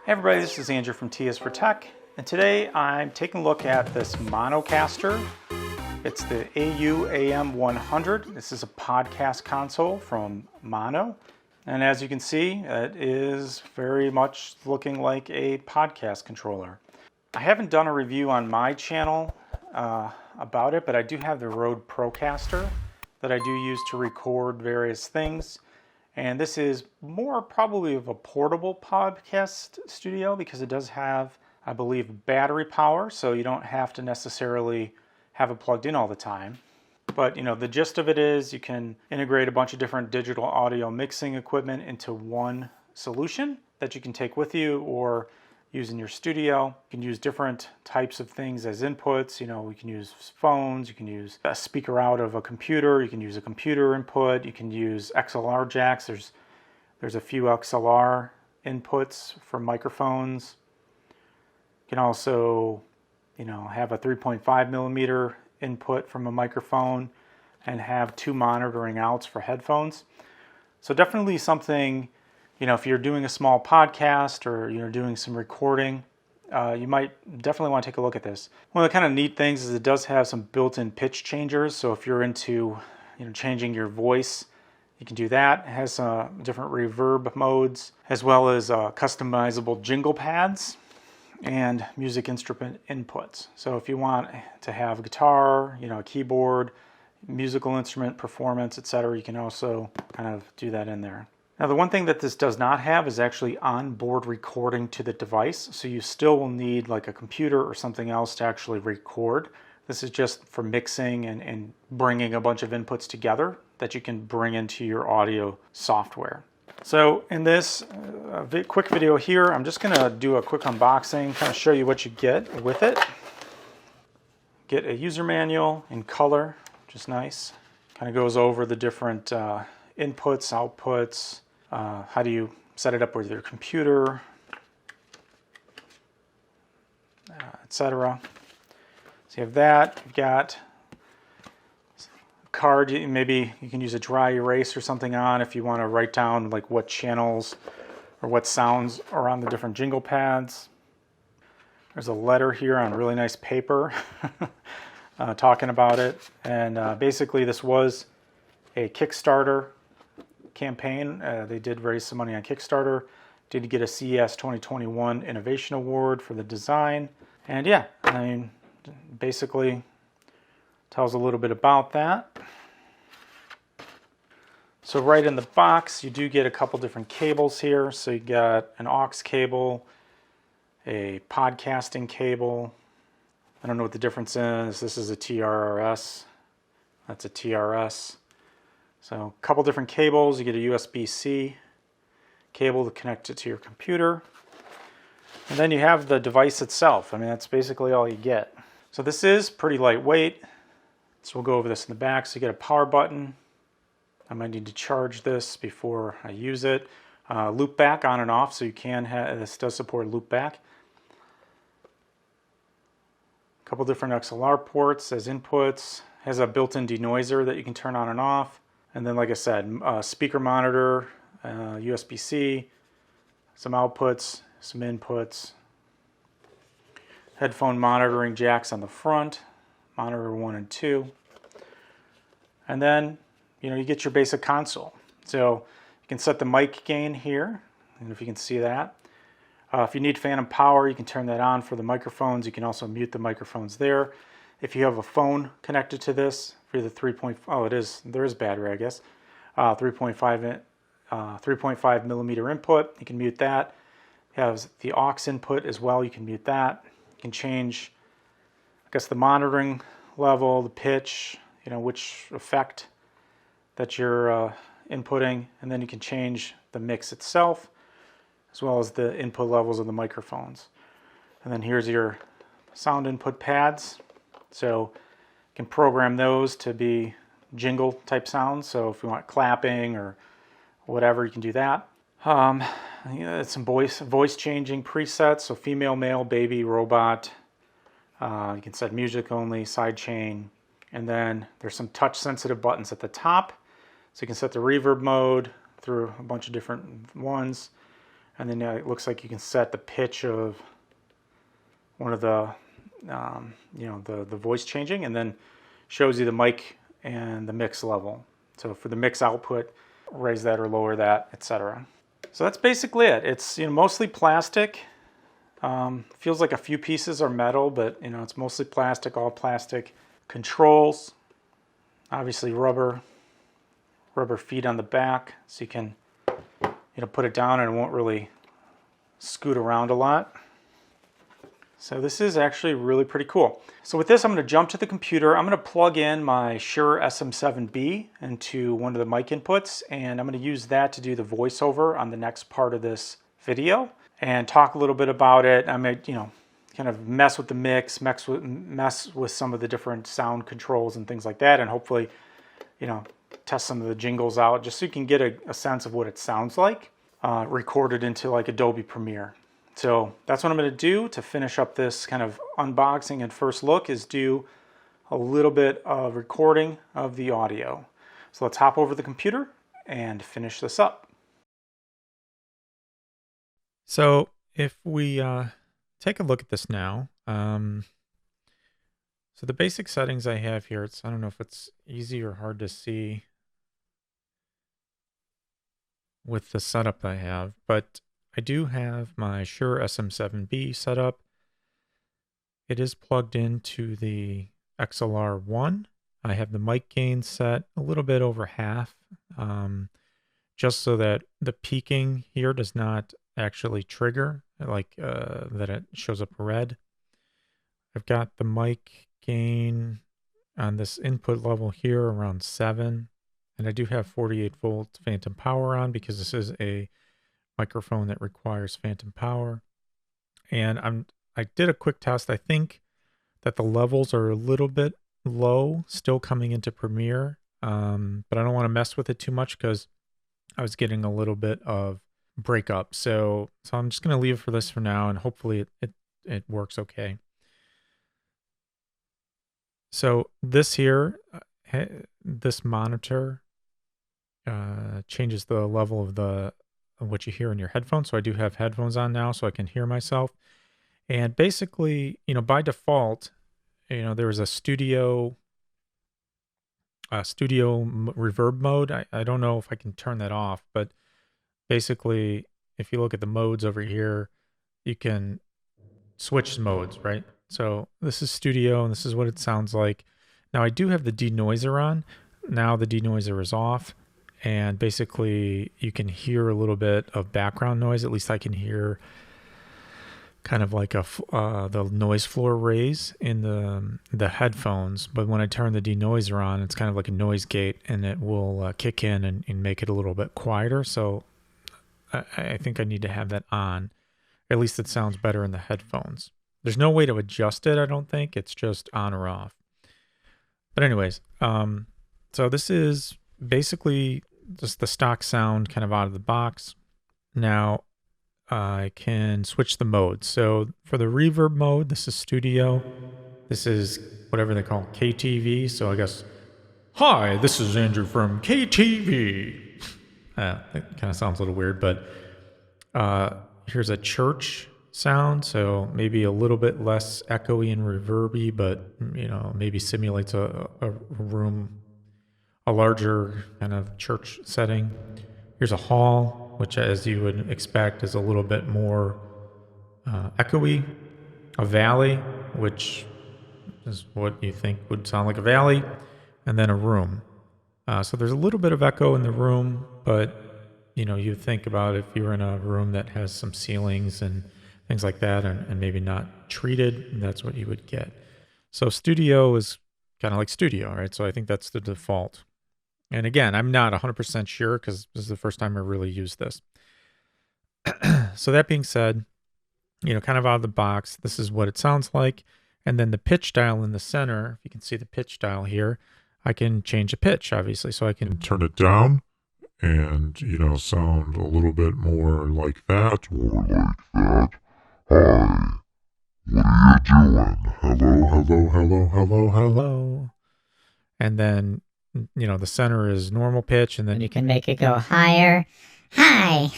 Hey everybody, this is Andrew from T is for Tech, and today I'm taking a look at this MAONOCASTer. It's the AU-AM100. This is a podcast console from Maono, and as you can see, it is very much looking like a podcast controller. I haven't done a review on my channel about it, but I do have the Rodecaster that I do use to record various things. And this is more probably of a portable podcast studio because it does have, I believe, battery power, so you don't have to necessarily have it plugged in all the time. But you know, the gist of it is you can integrate a bunch of different digital audio mixing equipment into one solution that you can take with you or use in your studio. You can use different types of things as inputs. You know, we can use phones, you can use a speaker out of a computer, you can use a computer input, you can use XLR jacks. There's a few XLR inputs for microphones. You can also, you know, have a 3.5 millimeter input from a microphone and have two monitoring outs for headphones. So definitely something, you know, if you're doing a small podcast or you're doing some recording, you might definitely want to take a look at this. One of the kind of neat things is it does have some built-in pitch changers. So if you're into, you know, changing your voice, you can do that. It has different reverb modes as well as customizable jingle pads and music instrument inputs. So if you want to have guitar, you know, a keyboard, musical instrument performance, etc., you can also kind of do that in there. Now, the one thing that this does not have is actually onboard recording to the device, so you still will need like a computer or something else to actually record. This is just for mixing and bringing a bunch of inputs together that you can bring into your audio software. So in this quick video here, I'm just going to do a quick unboxing, kind of show you what you get with it. Get a user manual in color, which is nice. Kind of goes over the different inputs, outputs, how do you set it up with your computer, etc. So you have that. You've got a card. Maybe you can use a dry erase or something on if you want to write down like what channels or what sounds are on the different jingle pads. There's a letter here on really nice paper talking about it. And basically this was a Kickstarter campaign. They did raise some money on Kickstarter. Did get a CES 2021 Innovation Award for the design. And yeah, I mean, basically tells a little bit about that. So right in the box, you do get a couple different cables here. So you got an aux cable, a podcasting cable. I don't know what the difference is. This is a TRRS. That's a TRS. So a couple different cables. You get a USB-C cable to connect it to your computer. And then you have the device itself. I mean, that's basically all you get. So this is pretty lightweight. So we'll go over this in the back. So you get a power button. I might need to charge this before I use it. Loop back on and off, so you can have, this does support loop back. A couple different XLR ports as inputs. Has a built-in denoiser that you can turn on and off. And then, like I said, speaker monitor, USB-C, some outputs, some inputs, headphone monitoring jacks on the front, monitor 1 and 2. And then, you know, you get your basic console. So you can set the mic gain here, and if you can see that. If you need phantom power, you can turn that on for the microphones. You can also mute the microphones there. If you have a phone connected to this, for the 3.5, there is battery, I guess. 3.5 millimeter input, you can mute that. It has the aux input as well, you can mute that. You can change, I guess, the monitoring level, the pitch, you know, which effect that you're inputting, and then you can change the mix itself, as well as the input levels of the microphones. And then here's your sound input pads. So you can program those to be jingle type sounds. So if you want clapping or whatever, you can do that. Some voice changing presets. So female, male, baby, robot. You can set music only, sidechain. And then there's some touch sensitive buttons at the top. So you can set the reverb mode through a bunch of different ones. And then it looks like you can set the pitch of one of the, the voice changing, and then shows you the mic and the mix level. So for the mix output, raise that or lower that, etc. So that's basically it. It's mostly plastic. Feels like a few pieces are metal, but it's mostly plastic, all plastic. Controls, obviously rubber feet on the back, so you can put it down and it won't really scoot around a lot. So this is actually really pretty cool. So with this, I'm going to jump to the computer. I'm going to plug in my Shure SM7B into one of the mic inputs, and I'm going to use that to do the voiceover on the next part of this video and talk a little bit about it. I may, kind of mess with the mix, mess with some of the different sound controls and things like that, and hopefully, test some of the jingles out just so you can get a sense of what it sounds like recorded into like Adobe Premiere. So that's what I'm going to do to finish up this kind of unboxing and first look, is do a little bit of recording of the audio. So let's hop over the computer and finish this up. So if we take a look at this now, so the basic settings I have here, I don't know if it's easy or hard to see with the setup I have, but I do have my Shure SM7B set up. It is plugged into the XLR1. I have the mic gain set a little bit over half, just so that the peaking here does not actually trigger, like that it shows up red. I've got the mic gain on this input level here around 7, and I do have 48 volt phantom power on because this is a microphone that requires phantom power. And I did a quick test. I think that the levels are a little bit low still coming into Premiere, but I don't want to mess with it too much because I was getting a little bit of breakup. So I'm just going to leave it for this for now, and hopefully it works okay. So this here, this monitor changes the level of what you hear in your headphones. So I do have headphones on now so I can hear myself. And basically, by default, there is a studio reverb mode. I don't know if I can turn that off, but basically, if you look at the modes over here, you can switch modes, right? So this is studio, and this is what it sounds like. Now I do have the denoiser on. Now the denoiser is off, and basically you can hear a little bit of background noise. At least I can hear kind of like the noise floor raise in the headphones. But when I turn the denoiser on, it's kind of like a noise gate, and it will kick in and make it a little bit quieter. So I think I need to have that on. At least it sounds better in the headphones. There's no way to adjust it, I don't think. It's just on or off. But anyways, so this is basically just the stock sound kind of out of the box. Now I can switch the modes. So for the reverb mode, this is studio. This is whatever they call KTV. So I guess, hi, this is Andrew from KTV. That kind of sounds a little weird, but here's a church sound, so maybe a little bit less echoey and reverby, but maybe simulates a room, a larger kind of church setting. Here's a hall, which, as you would expect, is a little bit more echoey. A valley, which is what you think would sound like a valley, and then a room. So there's a little bit of echo in the room, but you think about if you're in a room that has some ceilings and things like that, and maybe not treated, that's what you would get. So studio is kind of like studio, right? So I think that's the default. And again, I'm not 100% sure because this is the first time I really used this. So that being said, kind of out of the box, this is what it sounds like. And then the pitch dial in the center, if you can see the pitch dial here, I can change the pitch, obviously. So I can turn it down and, sound a little bit more like that. Or like that. Hi, what are you doing? Hello, hello, hello, hello, hello. And then, the center is normal pitch, and then you can make it go higher Hi.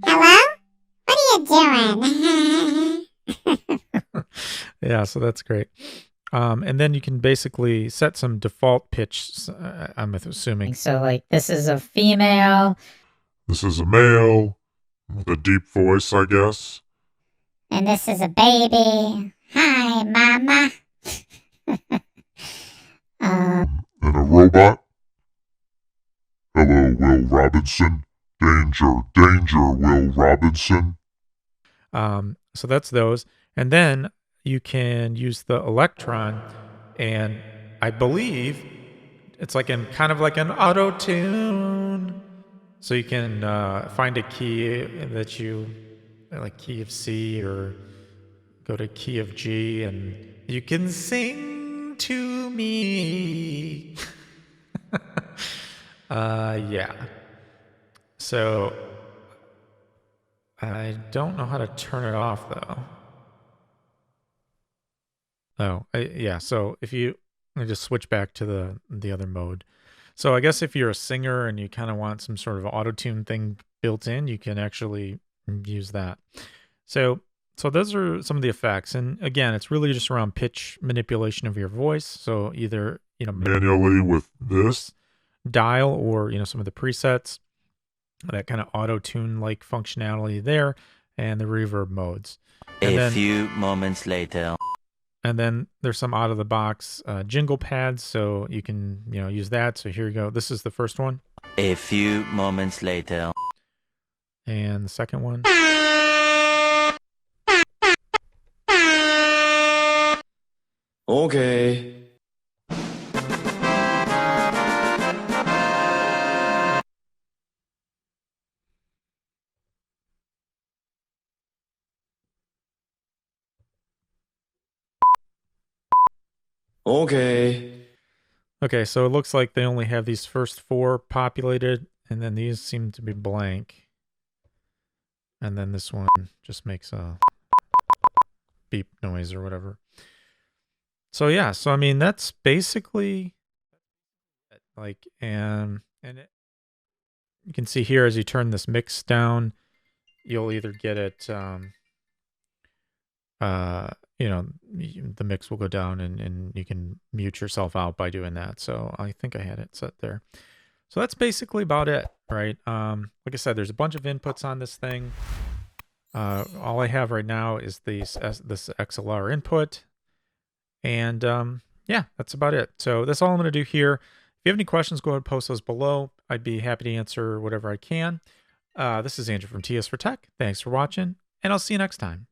Hello? What are you doing? Yeah, so that's great. And then you can basically set some default pitch, I'm assuming. So, like, this is a female. This is a male with a deep voice, I guess. And this is a baby. Hi, Mama. And a robot. Hello, Will Robinson. Danger, danger, Will Robinson. So that's those. And then you can use the Electron, and I believe it's like kind of like an auto tune. So you can find a key that you like, key of C, or go to key of G, and you can sing to me. Yeah. So I don't know how to turn it off though. Yeah. So if you let me just switch back to the other mode. So I guess if you're a singer and you kind of want some sort of auto-tune thing built in, you can actually use that. So those are some of the effects. And again, it's really just around pitch manipulation of your voice. So either, Manually with this. dial, or, some of the presets, that kind of auto-tune like functionality there, and the reverb modes. A few moments later. And then there's some out of the box jingle pads, so you can use that. So here you go. This is the first one. A few moments later. And the second one. Okay. Okay, so it looks like they only have these first 4 populated, and then these seem to be blank. And then this one just makes a beep noise or whatever. So yeah, so I mean, that's basically like, and you can see here as you turn this mix down, you'll either get it, the mix will go down, and you can mute yourself out by doing that. So I think I had it set there. So that's basically about it, right? Like I said, there's a bunch of inputs on this thing. All I have right now is this XLR input, and yeah, that's about it. So that's all I'm going to do here. If you have any questions, go ahead and post those below. I'd be happy to answer whatever I can. This is Andrew from TS for Tech. Thanks for watching, and I'll see you next time.